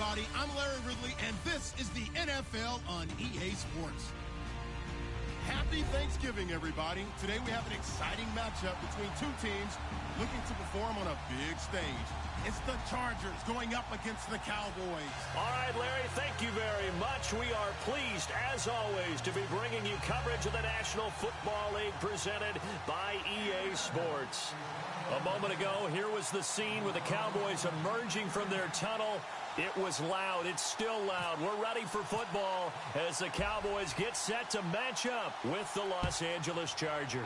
everybody. I'm Larry Ridley, and this is the NFL on EA Sports. Happy Thanksgiving, everybody. Today we have an exciting matchup between two teams looking to perform on a big stage. It's the Chargers going up against the Cowboys. All right, Larry, thank you very much. We are pleased, as always, to be bringing you coverage of the National Football League presented by EA Sports. A moment ago, here was the scene with the Cowboys emerging from their tunnel. It was loud. It's still loud. We're ready for football as the Cowboys get set to match up with the Los Angeles Chargers.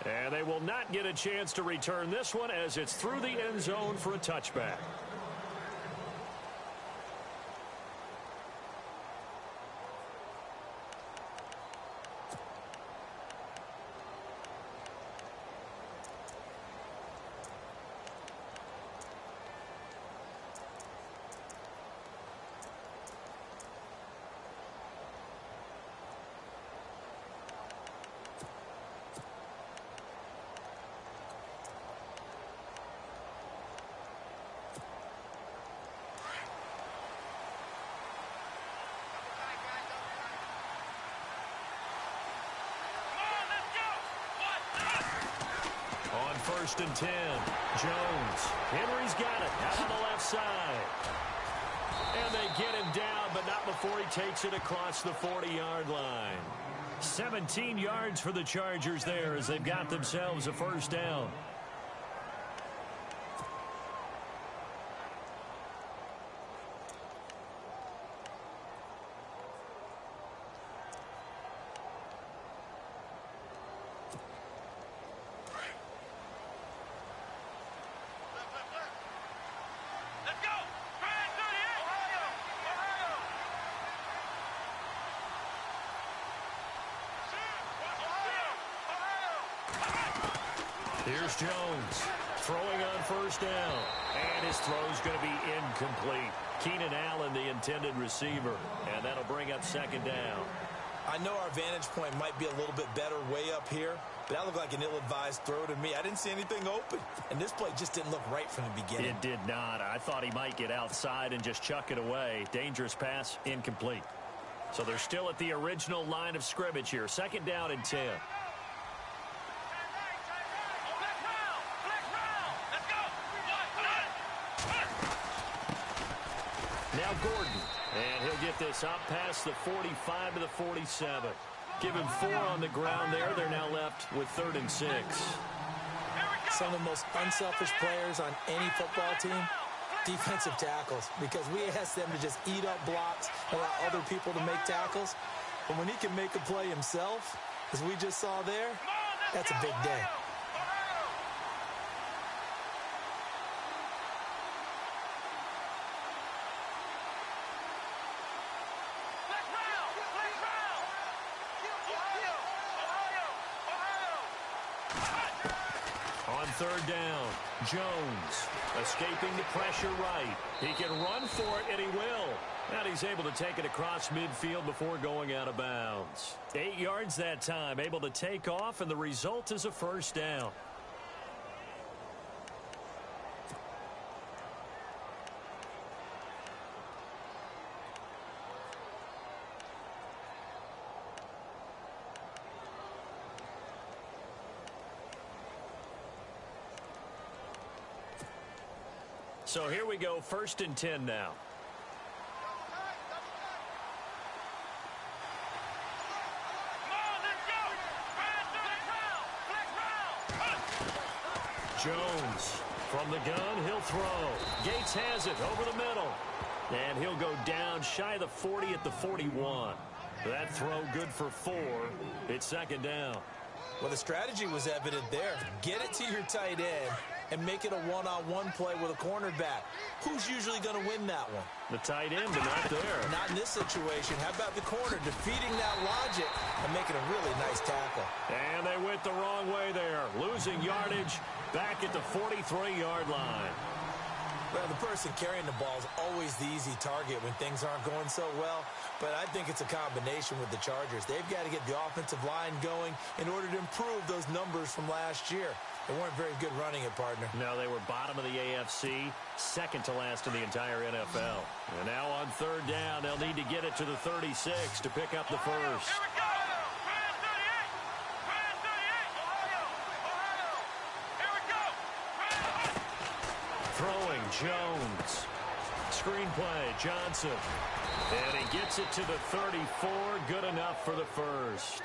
And they will not get a chance to return this one as it's through the end zone for a touchback. First and 10. Jones. Henry's got it out on the left side. And they get him down, but not before he takes it across the 40-yard line. 17 yards for the Chargers there as they've got themselves a first down. Here's Jones throwing on first down, and his throw's going to be incomplete. Keenan Allen, the intended receiver, and that'll bring up second down. I know our vantage point might be a little bit better way up here, but that looked like an ill-advised throw to me. I didn't see anything open, and this play just didn't look right from the beginning. It did not. I thought he might get outside and just chuck it away. Dangerous pass, incomplete. So they're still at the original line of scrimmage here. Second down and 10. Now Gordon, and he'll get this up past the 45 to the 47. Give him 4 on the ground there. They're now left with 3rd and 6. Some of the most unselfish players on any football team, defensive tackles, because we ask them to just eat up blocks, allow other people to make tackles. But when he can make a play himself, as we just saw there, that's a big day. On third down, Jones escaping the pressure right. He can run for it, and he will. And he's able to take it across midfield before going out of bounds. 8 yards that time, able to take off, and the result is a first down. So here we go, 1st and 10 now. Jones from the gun, he'll throw. Gates has it over the middle. And he'll go down shy of the 40 at the 41. That throw good for 4. It's second down. Well, the strategy was evident there. Get it to your tight end and make it a one-on-one play with a cornerback. Who's usually going to win that one? The tight end, but not there. Not in this situation. How about the corner defeating that logic and making a really nice tackle? And they went the wrong way there. Losing yardage back at the 43-yard line. Well, the person carrying the ball is always the easy target when things aren't going so well. But I think it's a combination with the Chargers. They've got to get the offensive line going in order to improve those numbers from last year. They weren't very good running it, partner. No, they were bottom of the AFC, second to last in the entire NFL. And now on third down, they'll need to get it to the 36 to pick up the first. Throwing, Jones. Screenplay, Johnson. And he gets it to the 34, good enough for the first.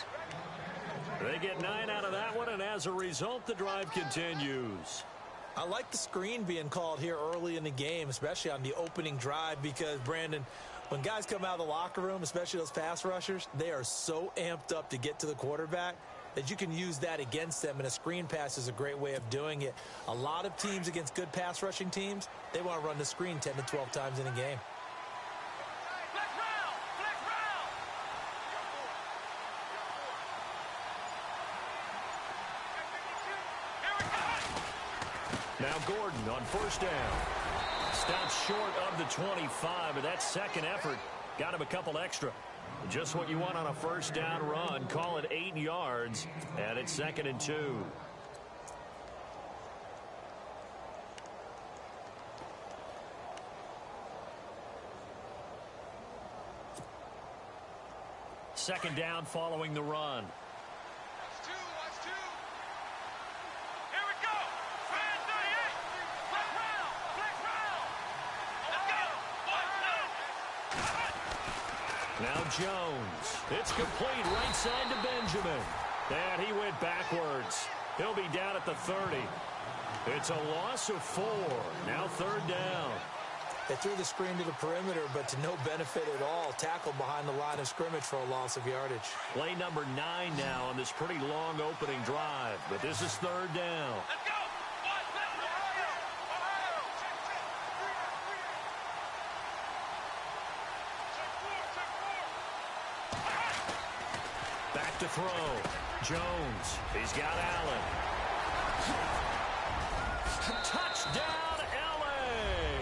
They get 9 out of that one, and as a result, the drive continues. I like the screen being called here early in the game, especially on the opening drive, because, Brandon, when guys come out of the locker room, especially those pass rushers, they are so amped up to get to the quarterback that you can use that against them, and a screen pass is a great way of doing it. A lot of teams against good pass rushing teams, they want to run the screen 10 to 12 times in a game. Now Gordon on first down. Stops short of the 25, but that second effort got him a couple extra. Just what you want on a first down run. Call it 8 yards, and it's 2nd and 2. Second down following the run. Now Jones. It's complete right side to Benjamin. And he went backwards. He'll be down at the 30. It's a loss of 4. Now third down. They threw the screen to the perimeter, but to no benefit at all. Tackled behind the line of scrimmage for a loss of yardage. Play number 9 now on this pretty long opening drive. But this is third down. Let's go! Back to throw. Jones. He's got Allen. Touchdown, L.A.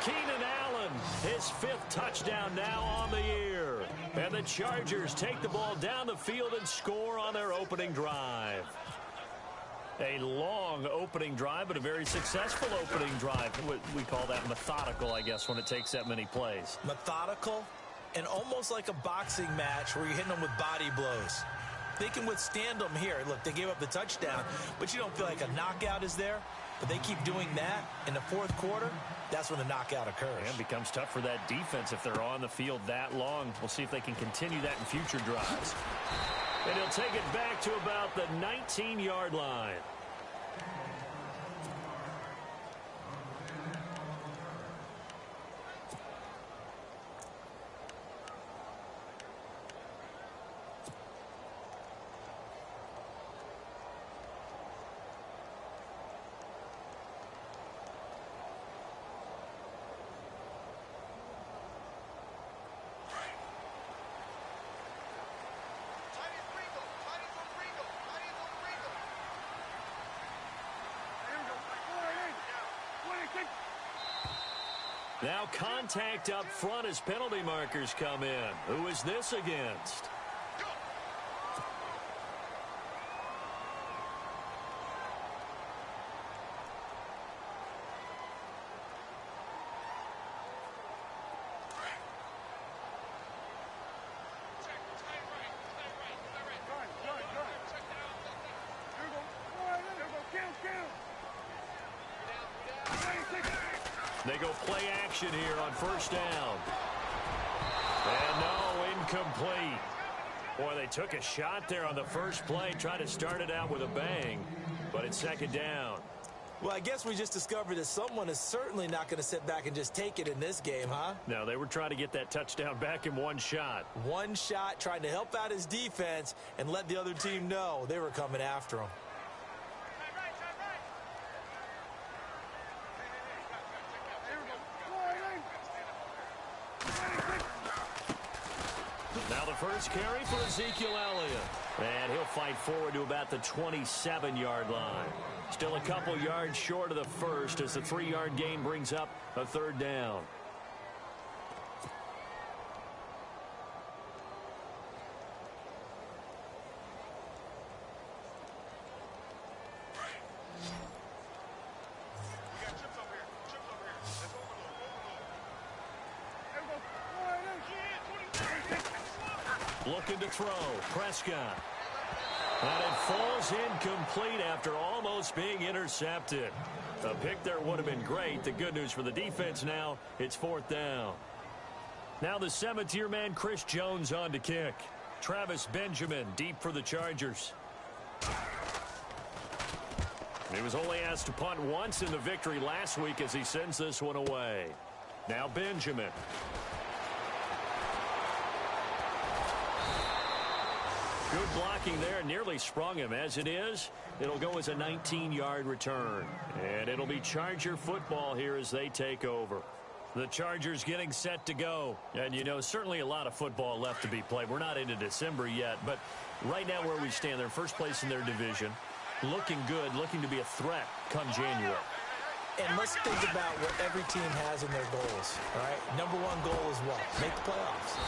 Keenan Allen, his 5th touchdown now on the year. And the Chargers take the ball down the field and score on their opening drive. A long opening drive, but a very successful opening drive. We call that methodical, I guess, when it takes that many plays. Methodical and almost like a boxing match where you're hitting them with body blows. They can withstand them here. Look, they gave up the touchdown, but you don't feel like a knockout is there. But they keep doing that in the fourth quarter. That's when the knockout occurs. And it becomes tough for that defense if they're on the field that long. We'll see if they can continue that in future drives. And he'll take it back to about the 19-yard line. Now contact up front as penalty markers come in. Who is this against? They go play action here on first down. And no, incomplete. Boy, they took a shot there on the first play, tried to start it out with a bang, but it's second down. Well, I guess we just discovered that someone is certainly not going to sit back and just take it in this game, huh? No, they were trying to get that touchdown back in one shot. One shot, trying to help out his defense and let the other team know they were coming after him. Now the first carry for Ezekiel Elliott. And he'll fight forward to about the 27-yard line. Still a couple yards short of the first as the 3-yard gain brings up a third down. Looking to throw. Prescott. And it falls incomplete after almost being intercepted. A pick there would have been great. The good news for the defense now, it's 4th down. Now the 7th-year man, Chris Jones, on to kick. Travis Benjamin deep for the Chargers. He was only asked to punt once in the victory last week as he sends this one away. Now Benjamin. Good blocking there, nearly sprung him. As it is, it'll go as a 19-yard return. And it'll be Charger football here as they take over. The Chargers getting set to go. And, you know, certainly a lot of football left to be played. We're not into December yet, but right now where we stand, they're first place in their division. Looking good, looking to be a threat come January. And let's think about what every team has in their goals, all right? Number 1 goal is what? Make the playoffs.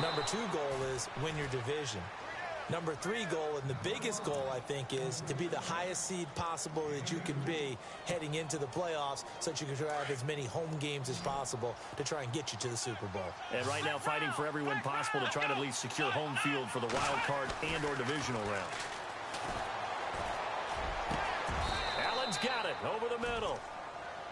Number 2 goal is win your division. Number 3 goal, and the biggest goal, I think, is to be the highest seed possible that you can be heading into the playoffs so that you can have as many home games as possible to try and get you to the Super Bowl. And right now fighting for every win possible to try to at least secure home field for the wild card and or divisional round. Allen's got it over the middle.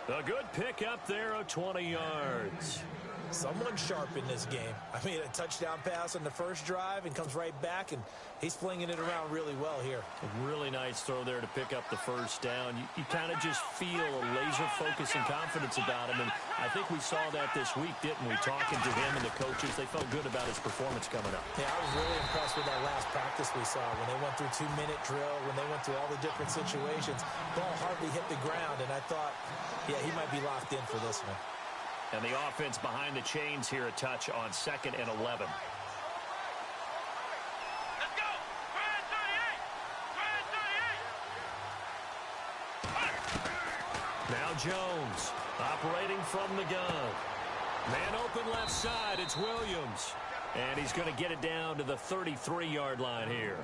A good pick up there of 20 yards. Someone sharp in this game. I mean, a touchdown pass on the first drive and comes right back, and he's flinging it around really well here. A really nice throw there to pick up the first down. You kind of just feel a laser focus and confidence about him, and I think we saw that this week, didn't we? Talking to him and the coaches, they felt good about his performance coming up. Yeah, I was really impressed with that last practice we saw when they went through 2-minute drill, when they went through all the different situations. Ball hardly hit the ground, and I thought, yeah, he might be locked in for this one. And the offense behind the chains here, a touch on 2nd and 11. Let's go! Brand 38! Now Jones operating from the gun. Man open left side, it's Williams. And he's going to get it down to the 33-yard line here.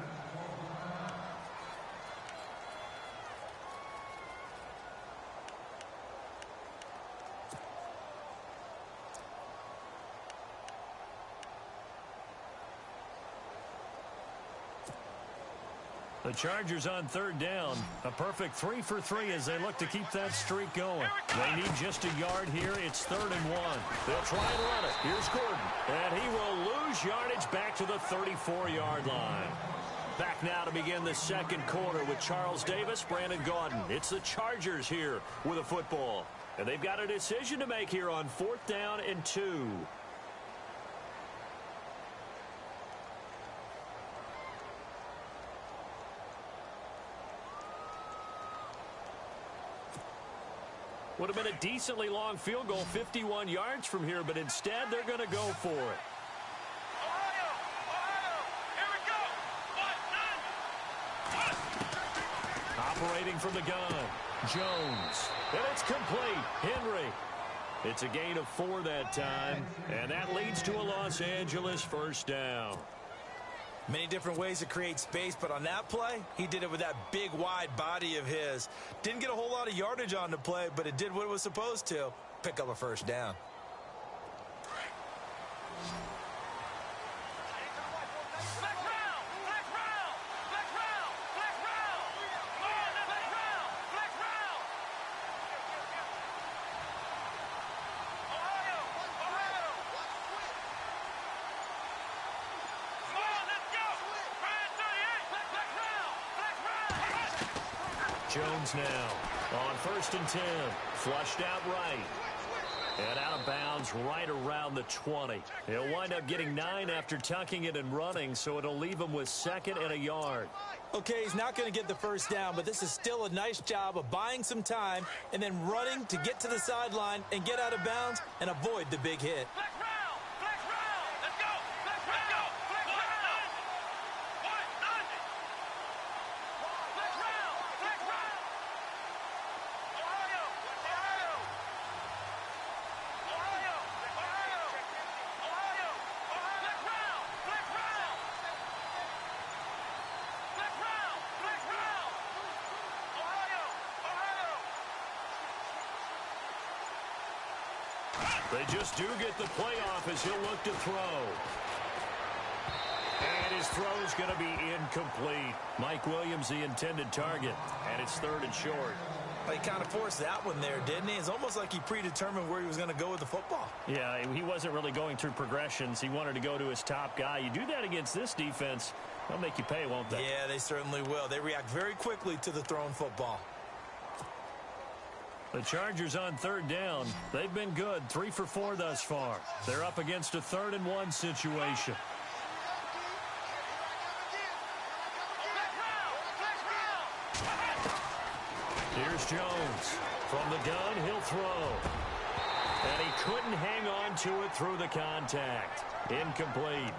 The Chargers on 3rd down. A perfect 3 for 3 as they look to keep that streak going. They need just a yard here. It's 3rd and 1. They'll try and run it. Here's Gordon. And he will lose yardage back to the 34-yard line. Back now to begin the 2nd quarter with Charles Davis, Brandon Gaudin. It's the Chargers here with a football. And they've got a decision to make here on 4th down and 2. Would have been a decently long field goal, 51 yards from here, but instead they're going to go for it. Ohio! Here we go! Operating from the gun, Jones. And it's complete. Henry. It's a gain of 4 that time, and that leads to a Los Angeles first down. Many different ways to create space, but on that play, he did it with that big, wide body of his. Didn't get a whole lot of yardage on the play, but it did what it was supposed to. Pick up a first down. Jones now on 1st and 10. Flushed out right. And out of bounds right around the 20. He'll wind up getting 9 after tucking it and running, so it'll leave him with 2nd and a yard. Okay, he's not going to get the first down, but this is still a nice job of buying some time and then running to get to the sideline and get out of bounds and avoid the big hit. They just do get the playoff as he'll look to throw. And his throw's going to be incomplete. Mike Williams, the intended target, and it's 3rd and short. Well, he kind of forced that one there, didn't he? It's almost like he predetermined where he was going to go with the football. Yeah, he wasn't really going through progressions. He wanted to go to his top guy. You do that against this defense, they'll make you pay, won't they? Yeah, they certainly will. They react very quickly to the thrown football. The Chargers on 3rd down. They've been good, 3 for 4 thus far. They're up against a 3rd and 1 situation. Here's Jones. From the gun, he'll throw. And he couldn't hang on to it through the contact. Incomplete.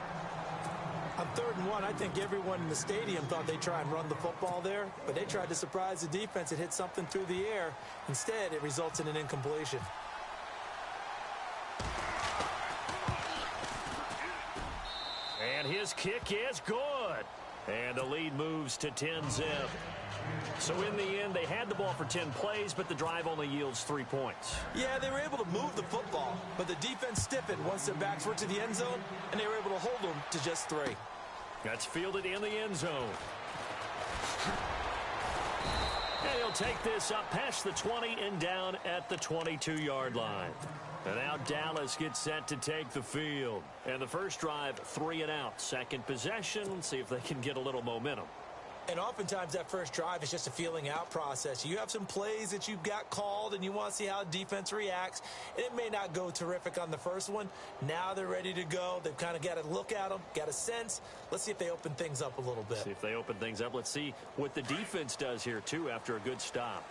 On 3rd and 1, I think everyone in the stadium thought they'd try and run the football there, but they tried to surprise the defense and hit something through the air. Instead, it results in an incompletion. And his kick is good. And the lead moves to 10-zip. So in the end, they had the ball for 10 plays, but the drive only yields 3 points. Yeah, they were able to move the football, but the defense stiffened once their backs were to the end zone, and they were able to hold them to just 3. That's fielded in the end zone. And he'll take this up past the 20 and down at the 22-yard line. And now Dallas gets set to take the field. And the first drive, 3 and out. Second possession, let's see if they can get a little momentum. And oftentimes that first drive is just a feeling out process. You have some plays that you've got called and you want to see how defense reacts. And it may not go terrific on the first one. Now they're ready to go. They've kind of got to look at them, got a sense. Let's see if they open things up a little bit. See if they open things up. Let's see what the defense does here, too, after a good stop.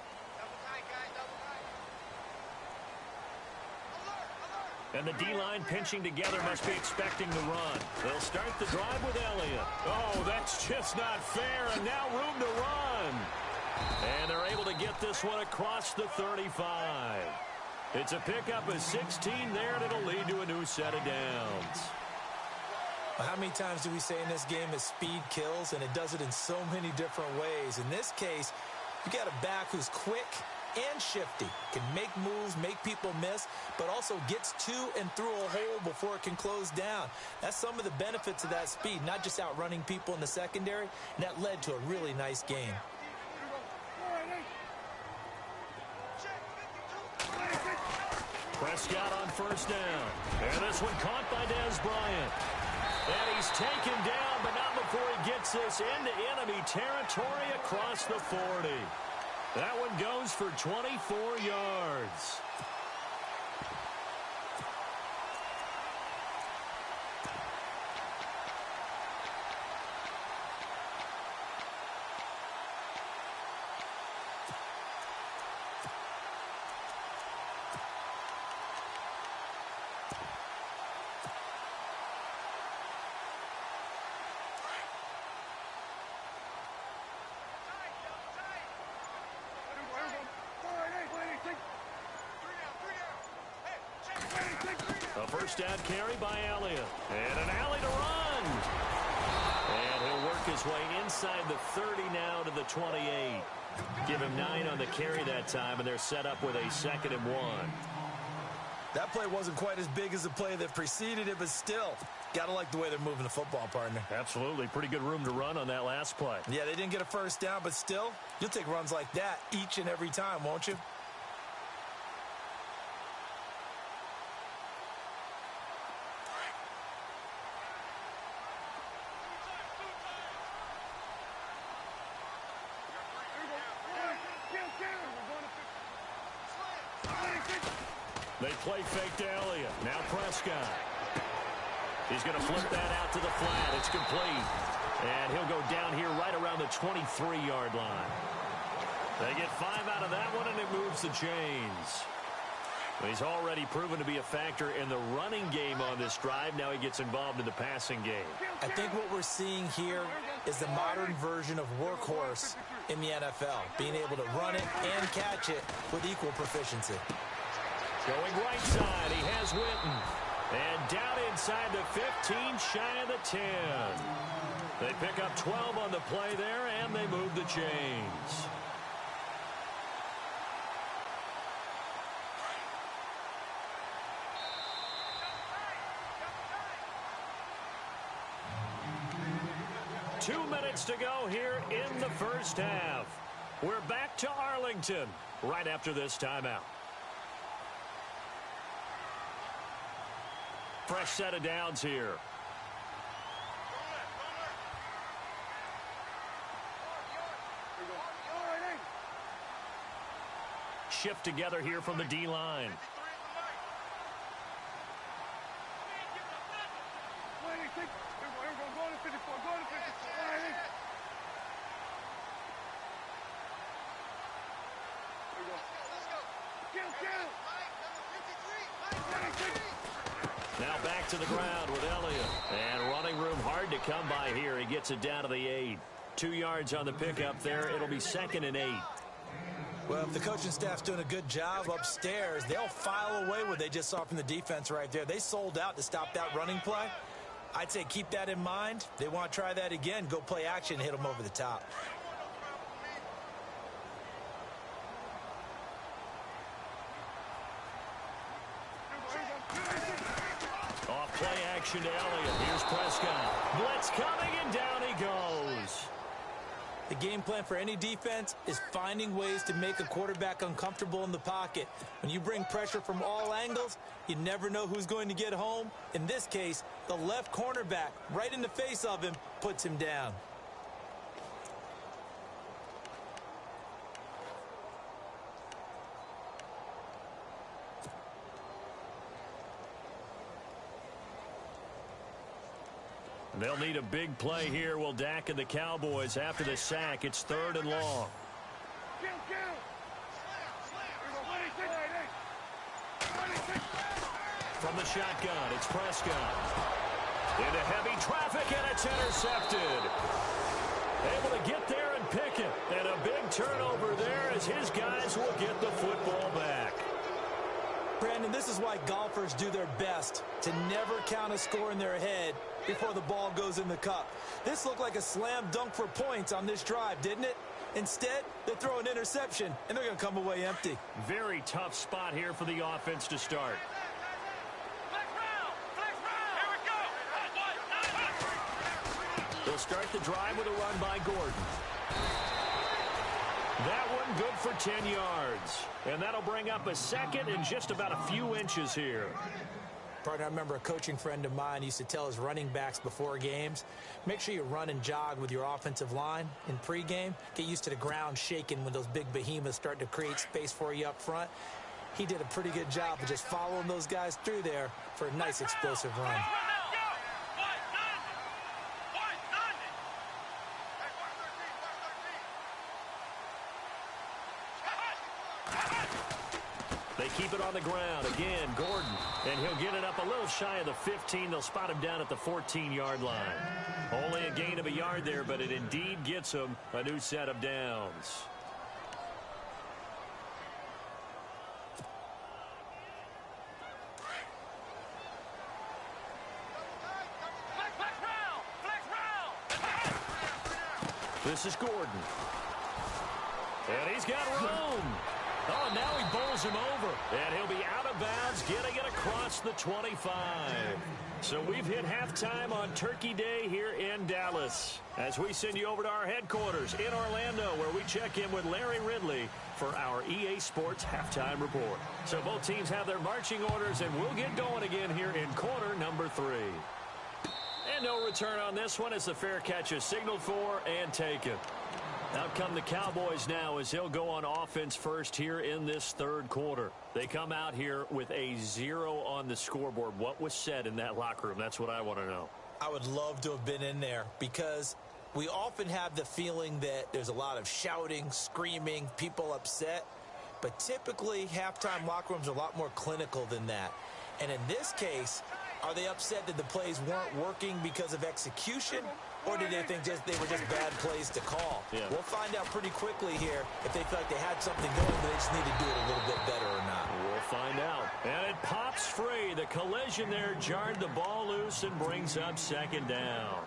And the D-line pinching together must be expecting the run. They'll start the drive with Elliott. Oh, that's just not fair, and now room to run. And they're able to get this one across the 35. It's a pickup of 16 there, and it'll lead to a new set of downs. Well, how many times do we say in this game that speed kills, and it does it in so many different ways? In this case, you got a back who's quick and shifty, can make moves, make people miss, but also gets to and through a hole before it can close down. That's some of the benefits of that speed, not just outrunning people in the secondary, and that led to a really nice game. Prescott on first down. And this one caught by Dez Bryant. And he's taken down, but not before he gets this into enemy territory across the 40. That one goes for 24 yards. A first down carry by Elliott. And an alley to run. And he'll work his way inside the 30 now to the 28. Give him 9 on the carry that time, and they're set up with a 2nd and 1. That play wasn't quite as big as the play that preceded it, but still, got to like the way they're moving the football, partner. Absolutely. Pretty good room to run on that last play. Yeah, they didn't get a first down, but still, you'll take runs like that each and every time, won't you? They play fake to Elliott. Now Prescott. He's going to flip that out to the flat. It's complete. And he'll go down here right around the 23-yard line. They get 5 out of that one, and it moves the chains. He's already proven to be a factor in the running game on this drive. Now he gets involved in the passing game. I think what we're seeing here is the modern version of workhorse in the NFL, being able to run it and catch it with equal proficiency. Going right side, he has Witten. And down inside the 15, shy of the 10. They pick up 12 on the play there, and they move the chains. 2 minutes to go here in the first half. We're back to Arlington right after this timeout. Fresh set of downs here. Shift together here from the D-line. Now back to the ground with Elliott. And running room hard to come by here. He gets it down to the 8. 2 yards on the pickup there. It'll be 2nd and 8. Well, if the coaching staff's doing a good job upstairs, they'll file away what they just saw from the defense right there. They sold out to stop that running play. I'd say keep that in mind. They want to try that again. Go play action and hit them over the top. Off play action to Elliott. Here's Prescott. Blitz coming, and down he goes. The game plan for any defense is finding ways to make a quarterback uncomfortable in the pocket. When you bring pressure from all angles, you never know who's going to get home. In this case, the left cornerback, right in the face of him, puts him down. They'll need a big play here. Will Dak and the Cowboys after the sack. It's 3rd and long. From the shotgun, it's Prescott. Into heavy traffic, and it's intercepted. Able to get there and pick it. And a big turnover there as his guys will get the football back. Brandon, this is why golfers do their best to never count a score in their head before the ball goes in the cup. This looked like a slam dunk for points on this drive, didn't it? Instead, they throw an interception, and they're going to come away empty. Very tough spot here for the offense to start. They'll start the drive with a run by Gordon. That one good for 10 yards. And that'll bring up a 2nd and just about a few inches here. Partner, I remember a coaching friend of mine used to tell his running backs before games, make sure you run and jog with your offensive line in pregame. Get used to the ground shaking when those big behemoths start to create space for you up front. He did a pretty good job of just following those guys through there for a nice explosive run. They keep it on the ground. Again, Gordon. And he'll get it up a little shy of the 15. They'll spot him down at the 14-yard line. Only a gain of a yard there, but it indeed gets him a new set of downs. This is Gordon. And he's got room. Oh, and now he bowls him over. And he'll be out of bounds, getting it across the 25. So we've hit halftime on Turkey Day here in Dallas. As we send you over to our headquarters in Orlando, where we check in with Larry Ridley for our EA Sports Halftime Report. So both teams have their marching orders, and we'll get going again here in quarter number 3. And no return on this one as the fair catch is signaled for and taken. Out come the Cowboys now as he'll go on offense first here in this 3rd quarter. They come out here with a 0 on the scoreboard. What was said in that locker room? That's what I want to know. I would love to have been in there because we often have the feeling that there's a lot of shouting, screaming, people upset. But typically, halftime locker rooms are a lot more clinical than that. And in this case, are they upset that the plays weren't working because of execution? Or did they think they were just bad plays to call? Yeah. We'll find out pretty quickly here if they feel like they had something going, but they just need to do it a little bit better or not. We'll find out. And it pops free. The collision there jarred the ball loose and brings up 2nd down.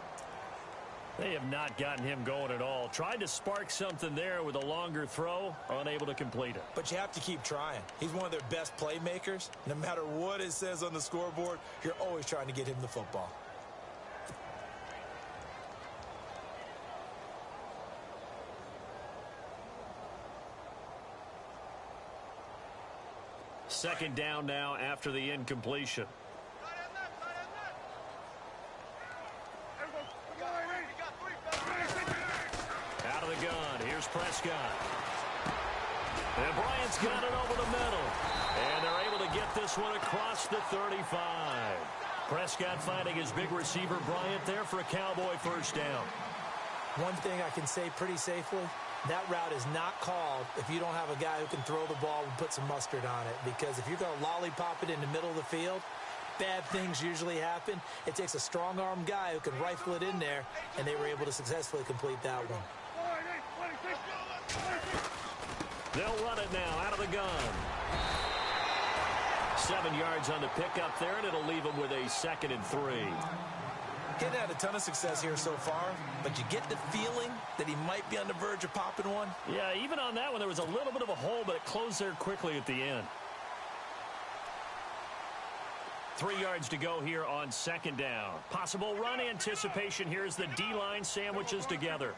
They have not gotten him going at all. Tried to spark something there with a longer throw, unable to complete it. But you have to keep trying. He's one of their best playmakers. No matter what it says on the scoreboard, you're always trying to get him the football. Second down now after the incompletion. Out of the gun. Here's Prescott. And Bryant's got it over the middle. And they're able to get this one across the 35. Prescott finding his big receiver Bryant there for a Cowboy first down. One thing I can say pretty safely, that route is not called if you don't have a guy who can throw the ball and put some mustard on it. Because if you're going to lollipop it in the middle of the field, bad things usually happen. It takes a strong-arm guy who can rifle it in there, and they were able to successfully complete that one. They'll run it now out of the gun. 7 yards on the pickup there, and it'll leave them with a 2nd and 3. Hadn't had a ton of success here so far, but you get the feeling that he might be on the verge of popping one. Yeah, even on that one, there was a little bit of a hole, but it closed there quickly at the end. 3 yards to go here on 2nd down. Possible run anticipation here as the D-line sandwiches together.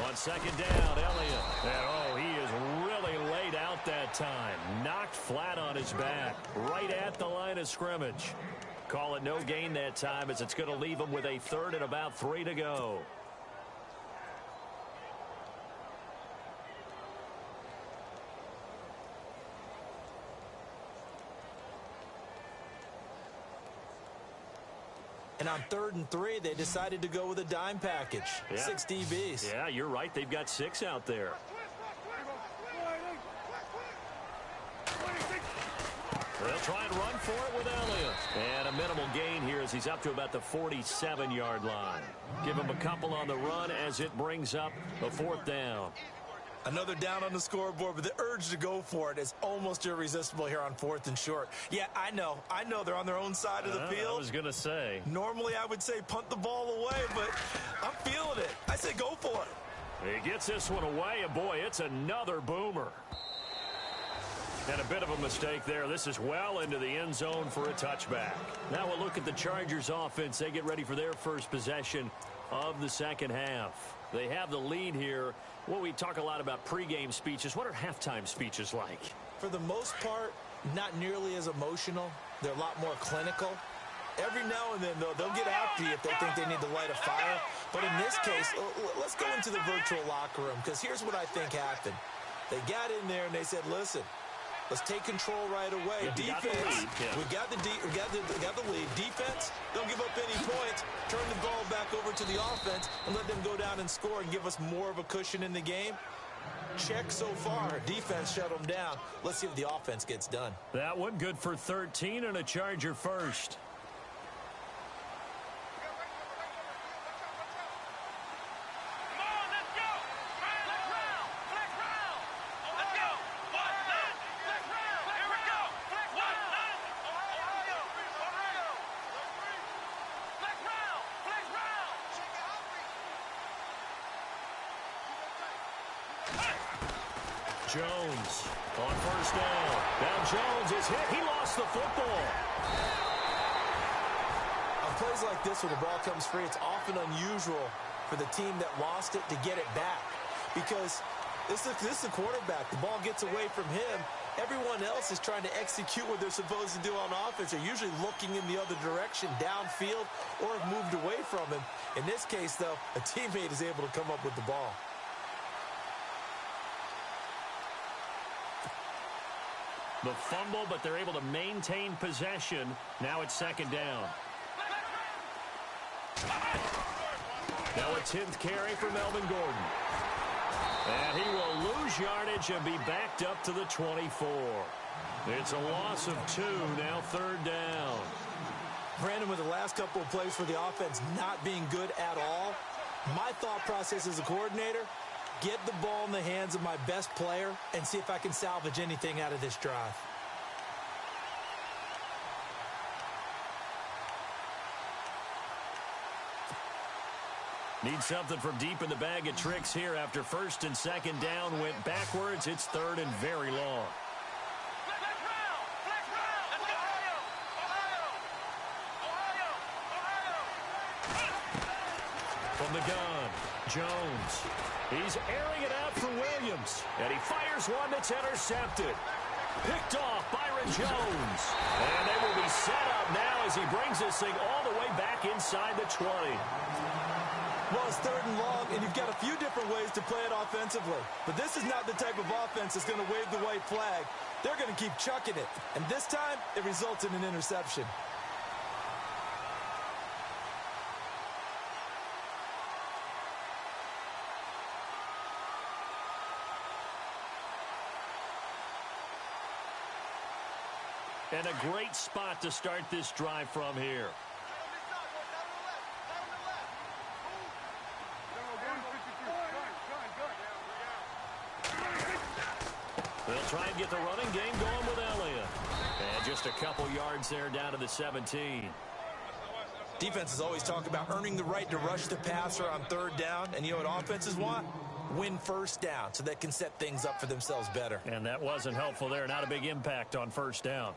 On 2nd down, Elliott. And, he is really laid out that time. Knocked flat on his back, right at the line of scrimmage. Call it no gain that time as it's going to leave him with a 3rd and about 3 to go. And on 3rd and 3, they decided to go with a dime package. Yeah. 6 DBs. Yeah, you're right. They've got 6 out there. They'll try and run for it with Elliott. And a minimal gain here as he's up to about the 47-yard line. Give him a couple on the run as it brings up a 4th down. Another down on the scoreboard, but the urge to go for it is almost irresistible here on 4th and short. Yeah, I know they're on their own side of the field. I was going to say. Normally I would say punt the ball away, but I'm feeling it. I say go for it. He gets this one away, and boy, it's another boomer. And a bit of a mistake there. This is well into the end zone for a touchback. Now we'll look at the Chargers offense. They get ready for their first possession of the second half. They have the lead here. Well, we talk a lot about pregame speeches. What are halftime speeches like? For the most part, not nearly as emotional. They're a lot more clinical. Every now and then, though, they'll get after you if they think they need to light a fire. But in this case, let's go into the virtual locker room, because here's what I think happened. They got in there and they said, listen, let's take control right away. Yeah, defense, we got the lead. Defense, don't give up any points. Turn the ball back over to the offense and let them go down and score and give us more of a cushion in the game. Check so far. Defense shut them down. Let's see if the offense gets done. That one good for 13 and a Charger first. Jones on first down. Now Jones is hit. He lost the football. On plays like this where the ball comes free, it's often unusual for the team that lost it to get it back. Because this is the quarterback. The ball gets away from him. Everyone else is trying to execute what they're supposed to do on offense. They're usually looking in the other direction, downfield, or have moved away from him. In this case, though, a teammate is able to come up with the ball. The fumble, but they're able to maintain possession. Now it's second down. Now a 10th carry for Melvin Gordon. And he will lose yardage and be backed up to the 24. It's a loss of 2, now third down. Brandon, with the last couple of plays for the offense not being good at all, my thought process as a coordinator, get the ball in the hands of my best player and see if I can salvage anything out of this drive. Need something from deep in the bag of tricks here after first and second down went backwards. It's third and very long. From the gun, Jones. He's airing it out for Williams. Jones. And he fires one that's intercepted. Picked off Byron Jones. And they will be set up now as he brings this thing all the way back inside the 20. Well, it's 3rd and long, and you've got a few different ways to play it offensively. But this is not the type of offense that's going to wave the white flag. They're going to keep chucking it. And this time, it results in an interception. And a great spot to start this drive from here. They'll try and get the running game going with Elliott. And just a couple yards there down to the 17. Defenses always talk about earning the right to rush the passer on 3rd down. And you know what offenses want? Win 1st down so they can set things up for themselves better. And that wasn't helpful there. Not a big impact on 1st down.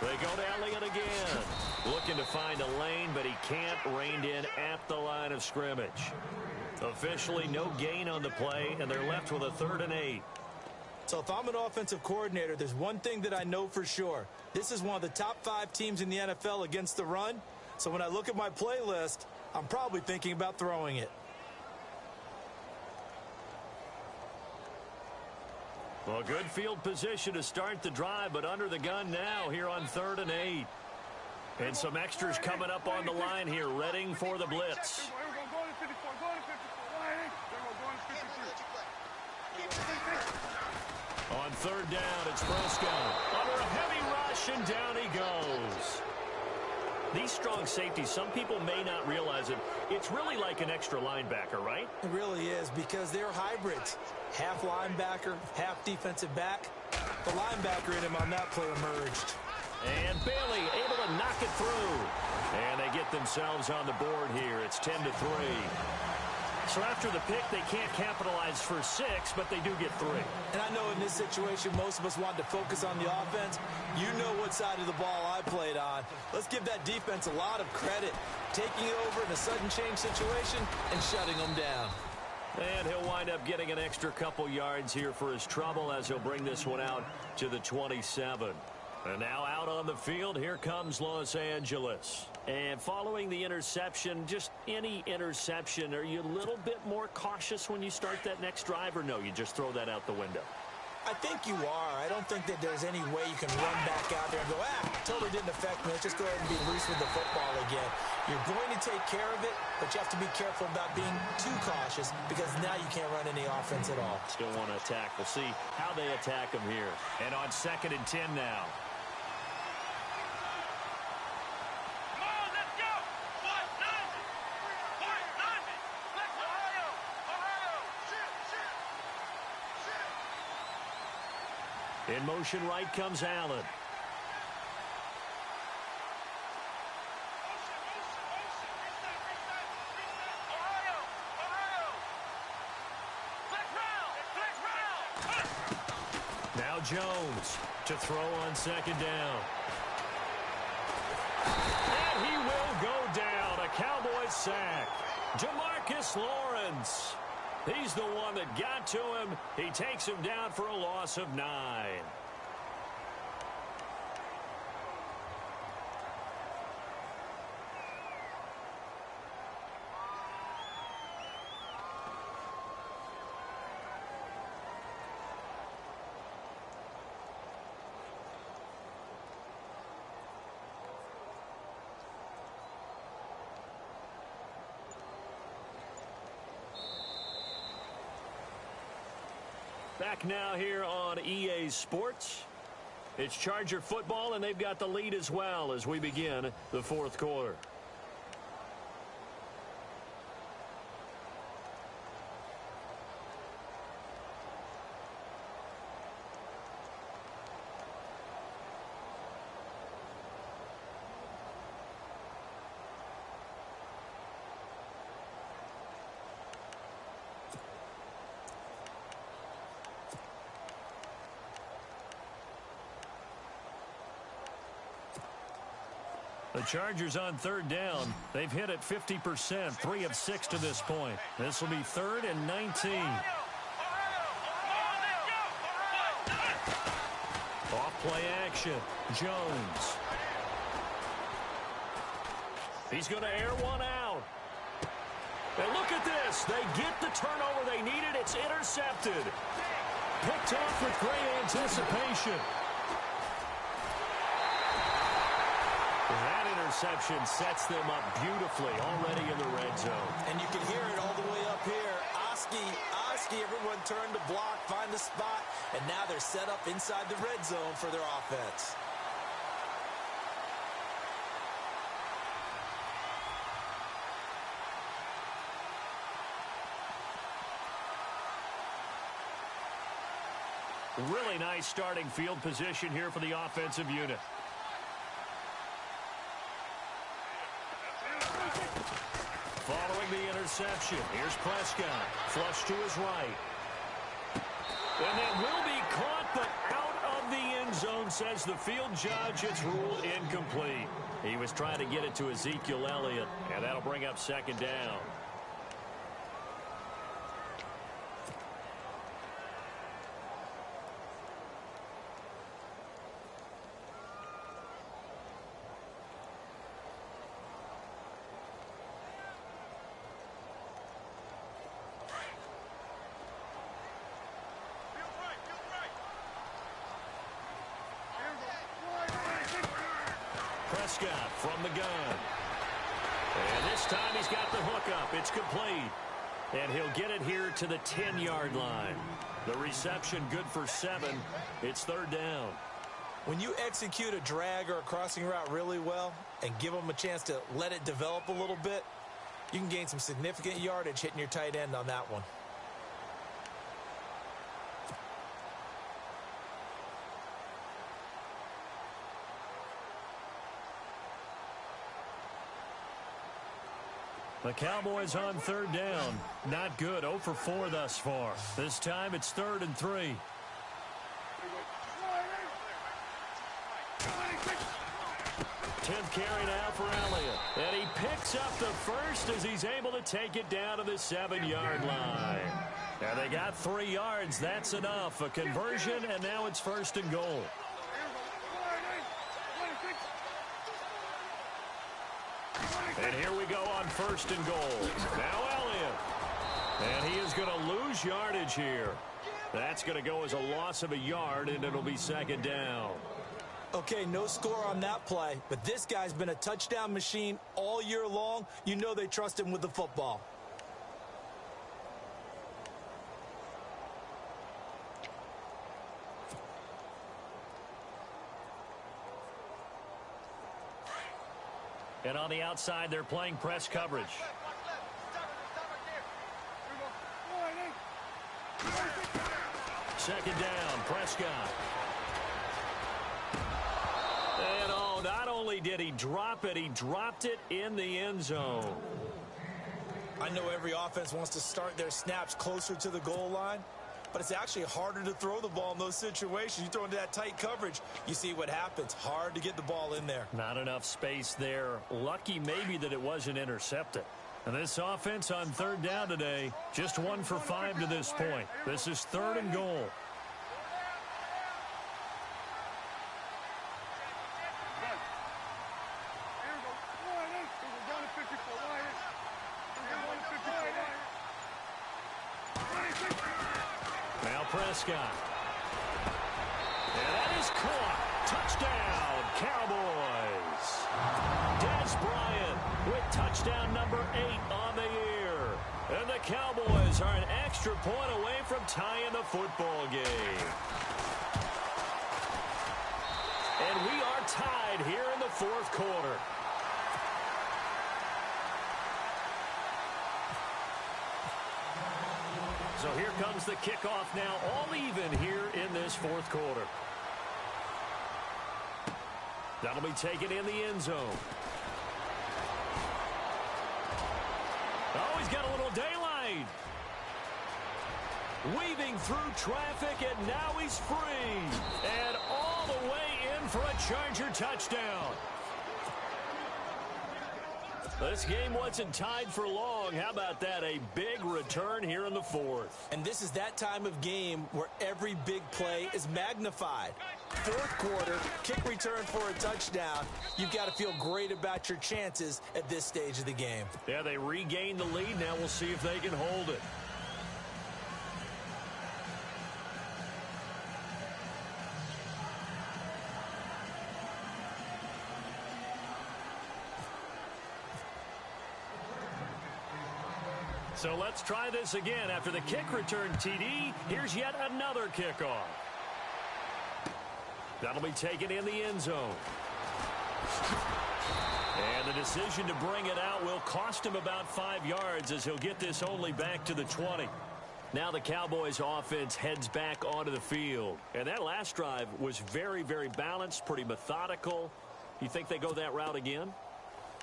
They go to Elliott again. Looking to find a lane, but he can't. Reined in at the line of scrimmage. Officially no gain on the play, and they're left with a 3rd and 8. So if I'm an offensive coordinator, there's one thing that I know for sure. This is one of the top 5 teams in the NFL against the run. So when I look at my playlist, I'm probably thinking about throwing it. Well, good field position to start the drive, but under the gun now here on 3rd and 8. And some extras coming up on the line here, readying for the blitz. On 3rd down, it's Prescott. Under a heavy rush, and down he goes. These strong safeties, some people may not realize it. It's really like an extra linebacker, right? It really is, because they're hybrids. Half linebacker, half defensive back. The linebacker in him on that play emerged. And Bailey able to knock it through. And they get themselves on the board here. It's 10-3. So after the pick, they can't capitalize for 6, but they do get 3. And I know in this situation, most of us want to focus on the offense. You know what side of the ball I played on. Let's give that defense a lot of credit. Taking it over in a sudden change situation and shutting them down. And he'll wind up getting an extra couple yards here for his trouble as he'll bring this one out to the 27. And now out on the field, here comes Los Angeles. And following the interception, just any interception, are you a little bit more cautious when you start that next drive, or no, you just throw that out the window? I think you are. I don't think that there's any way you can run back out there and go, totally didn't affect me. Let's just go ahead and be loose with the football again. You're going to take care of it, but you have to be careful about being too cautious because now you can't run any offense at all. Still want to attack. We'll see how they attack him here. And on 2nd and 10 now. In motion right comes Allen. Now Jones to throw on 2nd down. And he will go down. A Cowboys sack. DeMarcus Lawrence. He's the one that got to him. He takes him down for a loss of 9. Back now here on EA Sports. It's Charger football, and they've got the lead as well as we begin the 4th quarter. The Chargers on third down. They've hit it 50%, 3 of 6 to this point. This will be 3rd and 19. Off play action. Jones. He's going to air one out. And look at this. They get the turnover they needed. It's intercepted. Picked off with great anticipation. That interception sets them up beautifully already in the red zone. And you can hear it all the way up here. Oski, everyone turned to block, find the spot, and now they're set up inside the red zone for their offense. Really nice starting field position here for the offensive unit. Following the interception, here's Prescott. Flush to his right. And it will be caught, but out of the end zone, says the field judge. It's ruled incomplete. He was trying to get it to Ezekiel Elliott, and that'll bring up 2nd down. Prescott from the gun. And this time he's got the hook up. It's complete. And he'll get it here to the 10-yard line. The reception good for 7. It's 3rd down. When you execute a drag or a crossing route really well and give them a chance to let it develop a little bit, you can gain some significant yardage hitting your tight end on that one. The Cowboys on 3rd down. Not good. 0 for 4 thus far. This time it's 3rd and 3. Tenth carry now for Elliott. And he picks up the first as he's able to take it down to the 7-yard line. And they got 3 yards. That's enough. A conversion, and now it's 1st and goal. And here we go on 1st and goal. Now Elliott. And he is going to lose yardage here. That's going to go as a loss of a yard, and it'll be 2nd down. Okay, no score on that play, but this guy's been a touchdown machine all year long. You know they trust him with the football. And on the outside, they're playing press coverage. Second down, Prescott. And oh, not only did he drop it, he dropped it in the end zone. I know every offense wants to start their snaps closer to the goal line, but it's actually harder to throw the ball in those situations. You throw into that tight coverage, you see what happens. Hard to get the ball in there. Not enough space there. Lucky maybe that it wasn't intercepted. And this offense on 3rd down today, just 1 for 5 to this point. This is 3rd and goal. Now Prescott. And that is caught. Touchdown, Cowboys. Des Bryant with touchdown number 8 on the year. And the Cowboys are an extra point away from tying the football game. And we are tied here in the 4th quarter. So here comes the kickoff now, all even here in this 4th quarter. That'll be taken in the end zone. Oh, he's got a little daylight. Weaving through traffic, and now he's free. And all the way in for a Charger touchdown. This game wasn't tied for long. How about that? A big return here in the fourth. And this is that time of game where every big play is magnified. Fourth quarter, kick return for a touchdown. You've got to feel great about your chances at this stage of the game. Yeah, they regained the lead. Now we'll see if they can hold it. So let's try this again. After the kick return TD, here's yet another kickoff. That'll be taken in the end zone. And the decision to bring it out will cost him about 5 yards as he'll get this only back to the 20. Now the Cowboys offense heads back onto the field. And that last drive was very, very balanced, pretty methodical. You think they go that route again?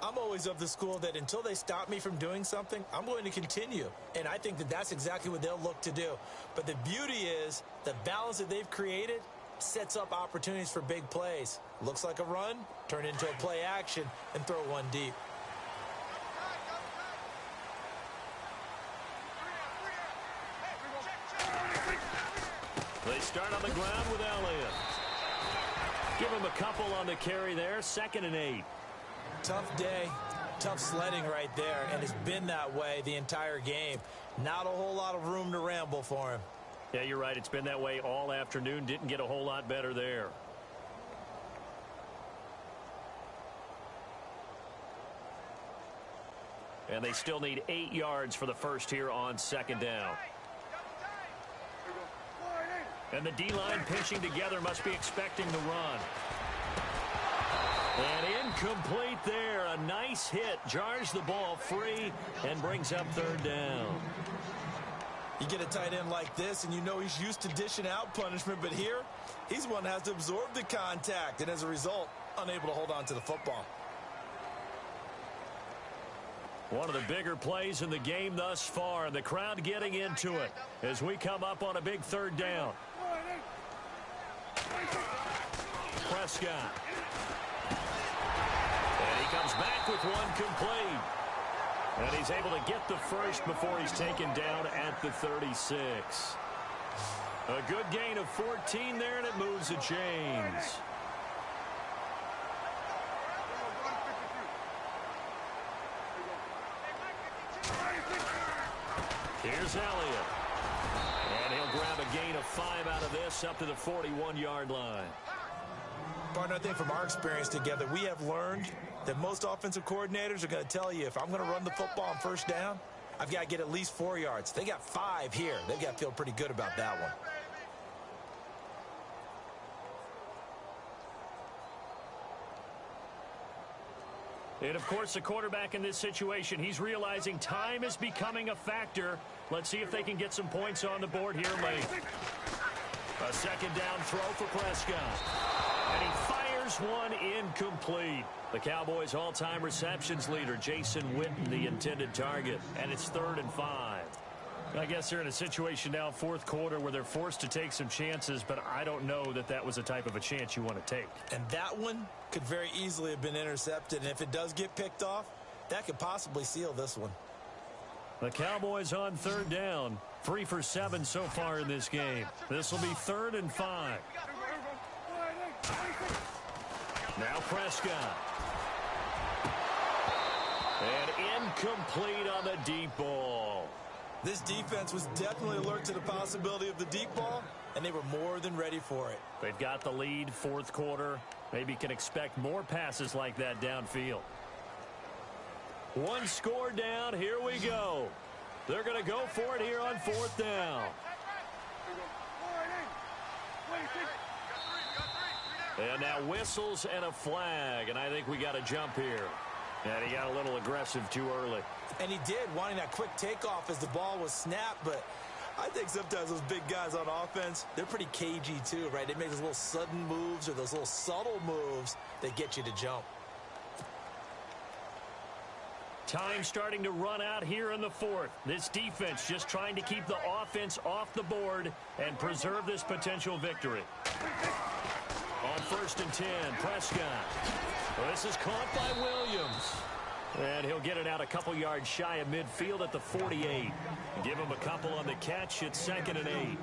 I'm always of the school that until they stop me from doing something, I'm going to continue. And I think that that's exactly what they'll look to do. But the beauty is the balance that they've created sets up opportunities for big plays. Looks like a run, turn into a play action, and throw one deep. They start on the ground with Elliott. Give him a couple on the carry there. 2nd and 8. Tough day, tough sledding right there, and it's been that way the entire game. Not a whole lot of room to ramble for him. Yeah, you're right. It's been that way all afternoon. Didn't get a whole lot better there. And they still need 8 yards for the first here on 2nd down. And the D-line pinching together, must be expecting the run. And incomplete there. A nice hit. Jars the ball free and brings up 3rd down. You get a tight end like this, and you know he's used to dishing out punishment, but here, he's the one that has to absorb the contact, and as a result, unable to hold on to the football. One of the bigger plays in the game thus far, and the crowd getting into it as we come up on a big 3rd down. Prescott. And he comes back with one complete. And he's able to get the first before he's taken down at the 36. A good gain of 14 there, and it moves the chains. Here's Elliott. And he'll grab a gain of 5 out of this up to the 41-yard line. Partner, I think from our experience together, we have learned that most offensive coordinators are going to tell you, if I'm going to run the football on 1st down, I've got to get at least 4 yards. They got 5 here. They've got to feel pretty good about that one. And, of course, the quarterback in this situation, he's realizing time is becoming a factor. Let's see if they can get some points on the board here late. A 2nd down throw for Prescott. And he fires one incomplete. The Cowboys' all-time receptions leader, Jason Witten, the intended target. And it's 3rd and 5. I guess they're in a situation now, 4th quarter, where they're forced to take some chances, but I don't know that that was the type of a chance you want to take. And that one could very easily have been intercepted. And if it does get picked off, that could possibly seal this one. The Cowboys on 3rd down. 3 for 7 so far in this game. This will be 3rd and 5. Now Prescott. And incomplete on the deep ball. This defense was definitely alert to the possibility of the deep ball, and they were more than ready for it. They've got the lead, 4th quarter. Maybe can expect more passes like that downfield. One score down. Here we go. They're going to go for it here on 4th down. And now whistles and a flag, and I think we got a jump here. And he got a little aggressive too early. And he did, wanting that quick takeoff as the ball was snapped, but I think sometimes those big guys on offense, they're pretty cagey too, right? They make those little sudden moves or those little subtle moves that get you to jump. Time starting to run out here in the 4th. This defense just trying to keep the offense off the board and preserve this potential victory. On 1st and 10, Prescott. Well, this is caught by Williams. And he'll get it out a couple yards shy of midfield at the 48. Give him a couple on the catch. It's 2nd and 8.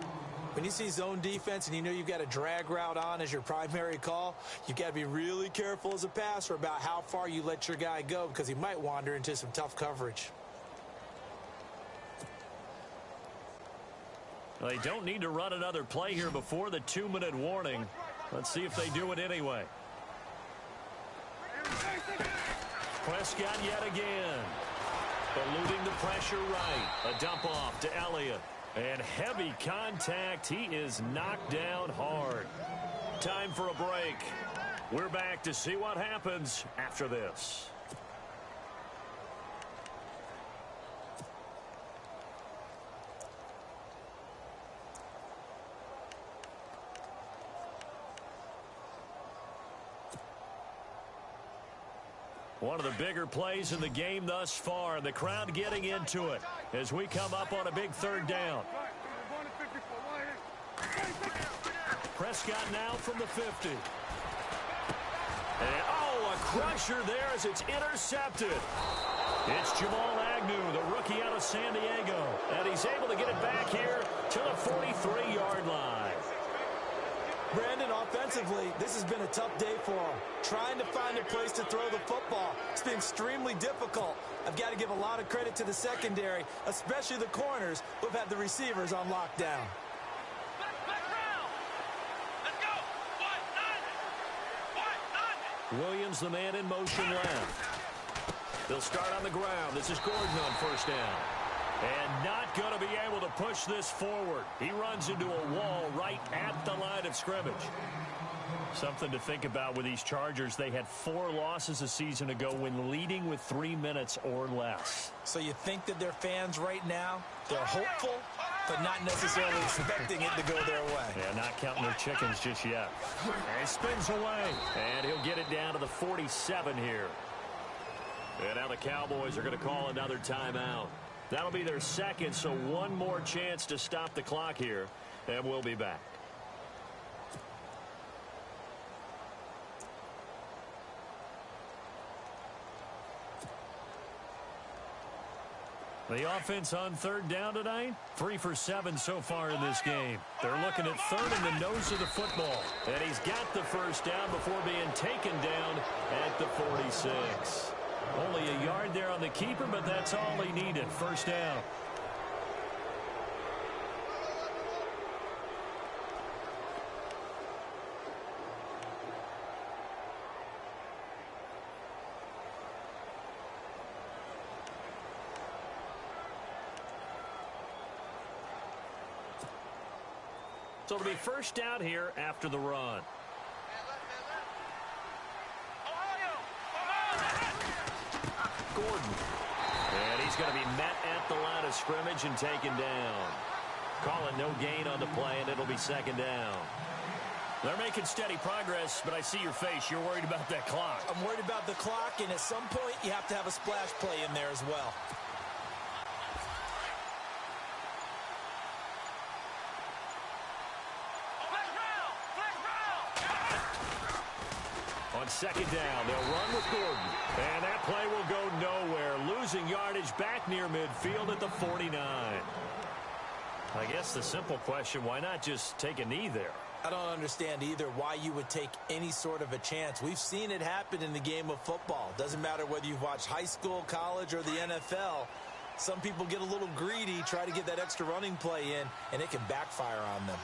When you see zone defense and you know you've got a drag route on as your primary call, you've got to be really careful as a passer about how far you let your guy go because he might wander into some tough coverage. Well, they don't need to run another play here before the 2-minute warning. Let's see if they do it anyway. Prescott yet again. Eluding the pressure right. A dump off to Elliott. And heavy contact. He is knocked down hard. Time for a break. We're back to see what happens after this. One of the bigger plays in the game thus far. The crowd getting into it as we come up on a big 3rd down. Prescott now from the 50. And, a crusher there as it's intercepted. It's Jamal Agnew, the rookie out of San Diego. And he's able to get it back here to the 43-yard line. Brandon, offensively, this has been a tough day for him. Trying to find a place to throw the football. It's been extremely difficult. I've got to give a lot of credit to the secondary, especially the corners who have had the receivers on lockdown. Let's go. Williams, the man in motion left. They'll start on the ground. This is Gordon on 1st down. And not going to be able to push this forward. He runs into a wall right at the line of scrimmage. Something to think about with these Chargers. They had 4 losses a season ago when leading with 3 minutes or less. So you think that their fans right now, they're hopeful, but not necessarily expecting it to go their way. Yeah, not counting their chickens just yet. And he spins away. And he'll get it down to the 47 here. And now the Cowboys are going to call another timeout. That'll be their 2nd, so one more chance to stop the clock here, and we'll be back. The offense on 3rd down tonight, 3 for 7 so far in this game. They're looking at 3rd in the nose of the football, and he's got the 1st down before being taken down at the 46. Only a yard there on the keeper, but that's all he needed. 1st down. So it'll be 1st down here after the run. Gordon. And he's going to be met at the line of scrimmage and taken down. Calling no gain on the play, and it'll be 2nd down. They're making steady progress, but I see your face. You're worried about that clock. I'm worried about the clock, and at some point, you have to have a splash play in there as well. On 2nd down, they'll run with Gordon. And that play will go nowhere. Losing yardage back near midfield at the 49. I guess the simple question, why not just take a knee there? I don't understand either why you would take any sort of a chance. We've seen it happen in the game of football. Doesn't matter whether you've watched high school, college, or the NFL. Some people get a little greedy, try to get that extra running play in, and it can backfire on them.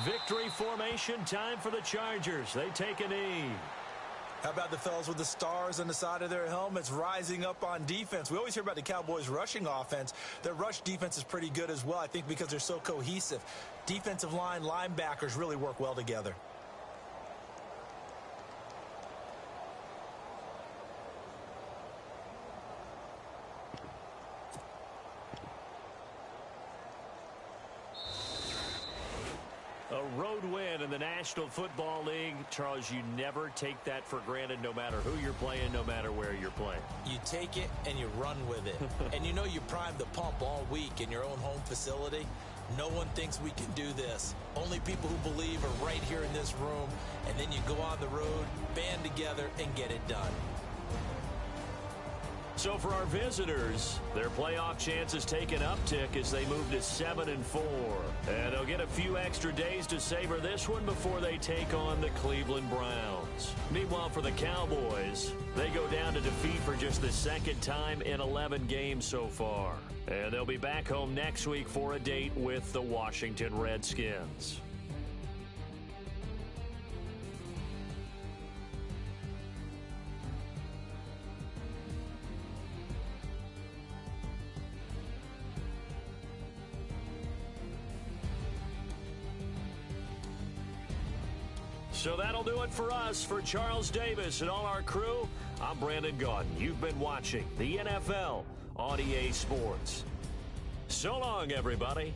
Victory formation, time for the Chargers. They take a knee. How about the fellas with the stars on the side of their helmets rising up on defense? We always hear about the Cowboys' rushing offense. Their rush defense is pretty good as well, I think, because they're so cohesive. Defensive line, linebackers really work well together. A road win in the National Football League. Charles, you never take that for granted no matter who you're playing, no matter where you're playing. You take it and you run with it. And you know you primed the pump all week in your own home facility. No one thinks we can do this. Only people who believe are right here in this room. And then you go on the road, band together, and get it done. So for our visitors, their playoff chances take an uptick as they move to 7-4. And they'll get a few extra days to savor this one before they take on the Cleveland Browns. Meanwhile, for the Cowboys, they go down to defeat for just the second time in 11 games so far. And they'll be back home next week for a date with the Washington Redskins. So that'll do it for us. For Charles Davis and all our crew, I'm Brandon Gaudin. You've been watching the NFL on EA Sports. So long, everybody.